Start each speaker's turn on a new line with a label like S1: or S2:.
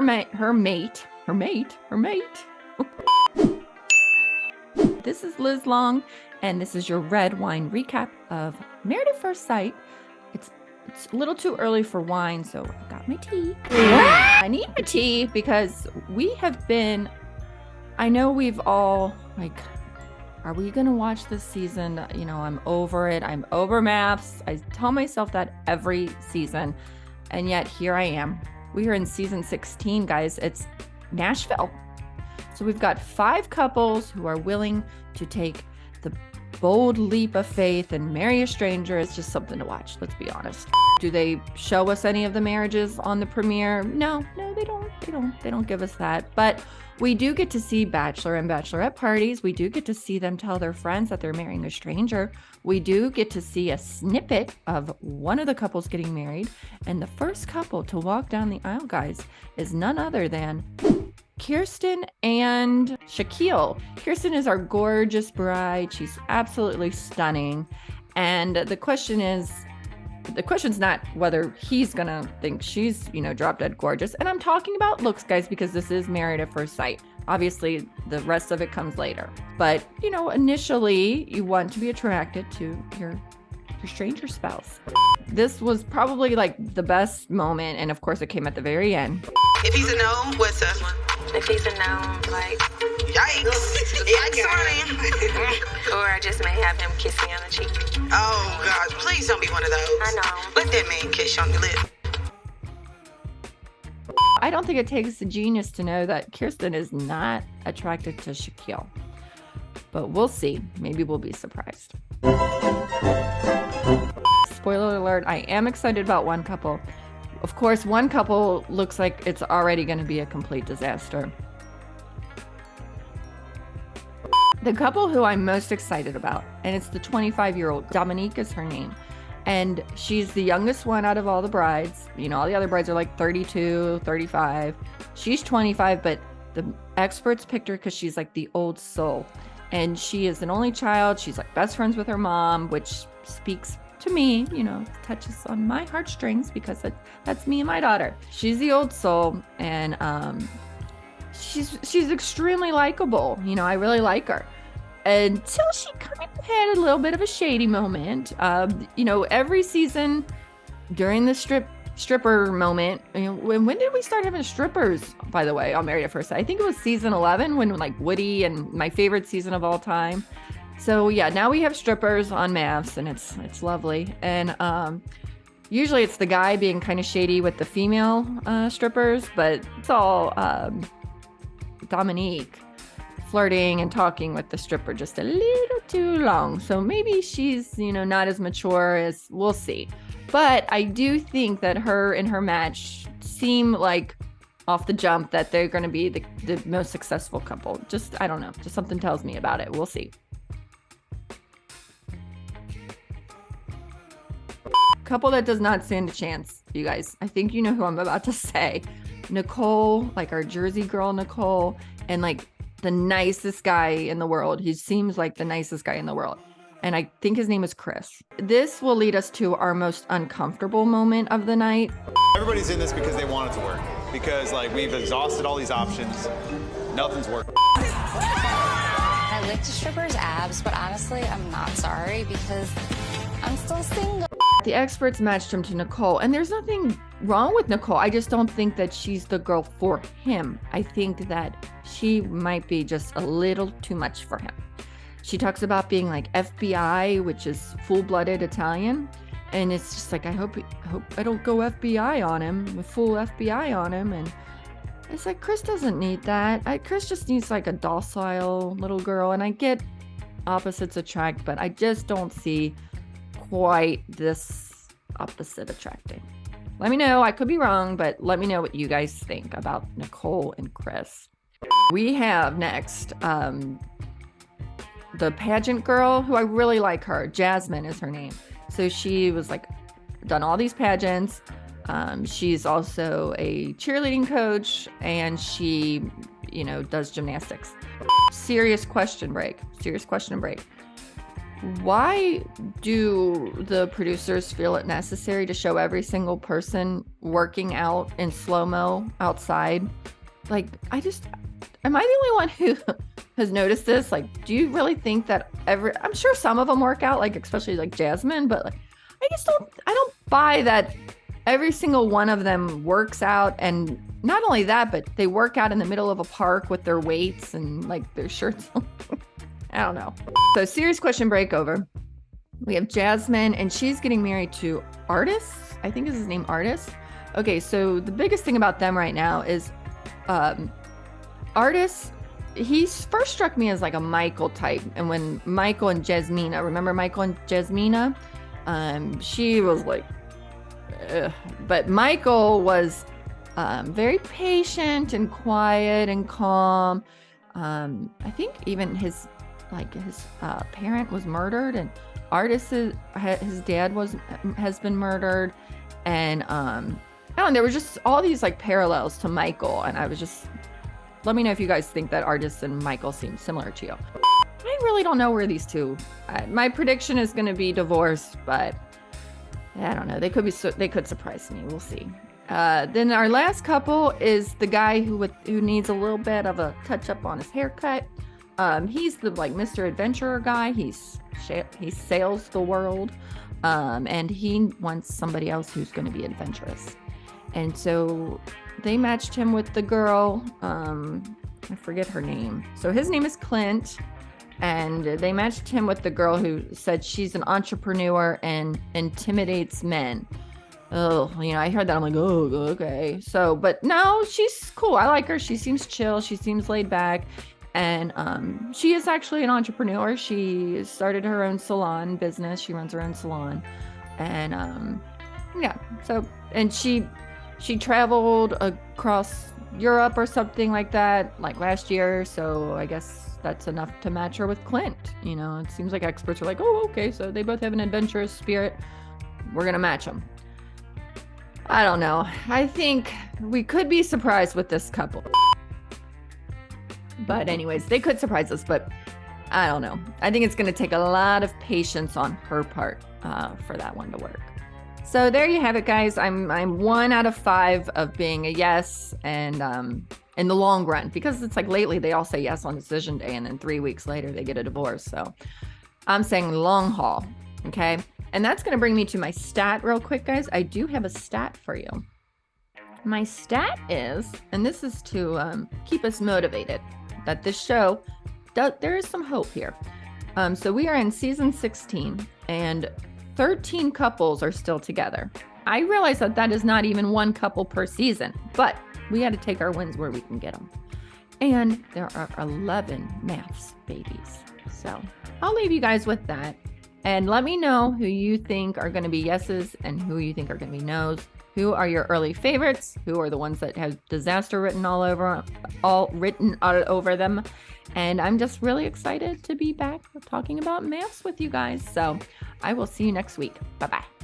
S1: mate. This is Liz Long, and this is your red wine recap of Married at First Sight. It's a little too early for wine, so I got my tea. I need my tea because I know we've all, like, are we going to watch this season? You know, I'm over it. I'm over MAFS. I tell myself that every season, and yet here I am. We are in season 16, guys. It's Nashville. So we've got 5 couples who are willing to take the bold leap of faith and marry a stranger. It's just something to watch, let's be honest. Do they show us any of the marriages on the premiere? No, they don't give us that. But we do get to see Bachelor and Bachelorette parties. We do get to see them tell their friends that they're marrying a stranger. We do get to see a snippet of one of the couples getting married. And the first couple to walk down the aisle, guys, is none other than Kirsten and Shaquille. Kirsten is our gorgeous bride. She's absolutely stunning. And the question's not whether he's gonna think she's, drop dead gorgeous. And I'm talking about looks, guys, because this is Married at First Sight. Obviously, the rest of it comes later. But, initially, you want to be attracted to your stranger spouse. This was probably like the best moment, and of course it came at the very end.
S2: If he's a no, what's a?
S3: If he's a no, like,
S2: yikes. Yikes on him.
S3: or I just may have him kiss me on the cheek.
S2: Oh God, please don't be one of those.
S3: I know.
S2: Let that man kiss you on the lip.
S1: I don't think it takes a genius to know that Kirsten is not attracted to Shaquille. But we'll see. Maybe we'll be surprised. Spoiler alert, I am excited about one couple. Of course, one couple looks like it's already going to be a complete disaster. The couple who I'm most excited about, and it's the 25-year-old, Dominique is her name. And she's the youngest one out of all the brides. All the other brides are like 32, 35. She's 25, but the experts picked her because she's like the old soul. And she is an only child. She's like best friends with her mom, which speaks to me, touches on my heartstrings because that's me and my daughter. She's the old soul, and she's extremely likable. I really like her. Until she kind of had a little bit of a shady moment. Every season during the stripper moment, when did we start having strippers, by the way, on Married at First Sight? I think it was season 11 when like Woody, and my favorite season of all time. So yeah, now we have strippers on MAFS, and it's lovely. And usually it's the guy being kind of shady with the female strippers, but it's all Dominique flirting and talking with the stripper just a little too long. So maybe she's, not as mature as, we'll see. But I do think that her and her match seem like off the jump that they're going to be the most successful couple. Just, I don't know. Just something tells me about it. We'll see. Couple that does not stand a chance, you guys. I think you know who I'm about to say. Nicole, like our Jersey girl Nicole, and like the nicest guy in the world. He seems like the nicest guy in the world. And I think his name is Chris. This will lead us to our most uncomfortable moment of the night.
S4: Everybody's in this because they want it to work. Because we've exhausted all these options. Nothing's working.
S5: I licked a stripper's abs, but honestly, I'm not sorry because I'm still single.
S1: The experts matched him to Nicole, and there's nothing wrong with Nicole. I just don't think that she's the girl for him. I think that she might be just a little too much for him. She talks about being like FBI, which is full-blooded Italian, and it's just like, I hope I don't go FBI on him, with full FBI on him. And it's like, Chris doesn't need that. Chris just needs like a docile little girl, and I get opposites attract, but I just don't see quite this opposite attracting. Let me know. I could be wrong, but let me know what you guys think about Nicole and Chris. We have next the pageant girl, who I really like her. Jasmine is her name. So she was like done all these pageants. She's also a cheerleading coach, and she, does gymnastics. Serious question break. why do the producers feel it necessary to show every single person working out in slow-mo outside? Like, am I the only one who has noticed this? Like, do you really think that I'm sure some of them work out, like, especially like Jasmine, but like, I don't buy that every single one of them works out. And not only that, but they work out in the middle of a park with their weights and like their shirts on. I don't know. So serious question break over. We have Jasmine, and she's getting married to Artis. I think is his name, Artis. Okay, so the biggest thing about them right now is Artis. He first struck me as like a Michael type. And when Michael and Jasmina, remember Michael and Jasmina? She was like, ugh. But Michael was very patient and quiet and calm. I think even his parent was murdered, and his dad has been murdered, and I don't know, there were just all these like parallels to Michael, and I was just, let me know if you guys think that Artis and Michael seem similar to you. I really don't know where these two. My prediction is going to be divorce, but I don't know. They could surprise me. We'll see. Then our last couple is the guy who needs a little bit of a touch up on his haircut. He's the like Mr. Adventurer guy. He sails the world, and he wants somebody else who's going to be adventurous. And so they matched him with the girl. I forget her name. So his name is Clint, and they matched him with the girl who said she's an entrepreneur and intimidates men. Oh, I heard that. I'm like, oh, okay. So, but no, she's cool. I like her. She seems chill. She seems laid back. And she is actually an entrepreneur. She started her own salon business. She runs her own salon. And yeah, so, and she traveled across Europe or something like that, like last year. So I guess that's enough to match her with Clint. It seems like experts are like, oh, okay, so they both have an adventurous spirit. We're going to match them. I don't know. I think we could be surprised with this couple. But anyways, they could surprise us, but I don't know. I think it's going to take a lot of patience on her part for that one to work. So there you have it, guys. I'm 1 out of 5 of being a yes, and in the long run, because it's like lately they all say yes on decision day, and then 3 weeks later they get a divorce. So I'm saying long haul. Okay. And that's going to bring me to my stat real quick, guys. I do have a stat for you. My stat is, and this is to keep us motivated, that this show, there is some hope here. So we are in season 16, and 13 couples are still together. I realize that is not even one couple per season, but we got to take our wins where we can get them. And there are 11 MAFS babies. So I'll leave you guys with that. And let me know who you think are going to be yeses and who you think are going to be nos. Who are your early favorites? Who are the ones that have disaster written all over them? And I'm just really excited to be back talking about MAFS with you guys. So I will see you next week. Bye-bye.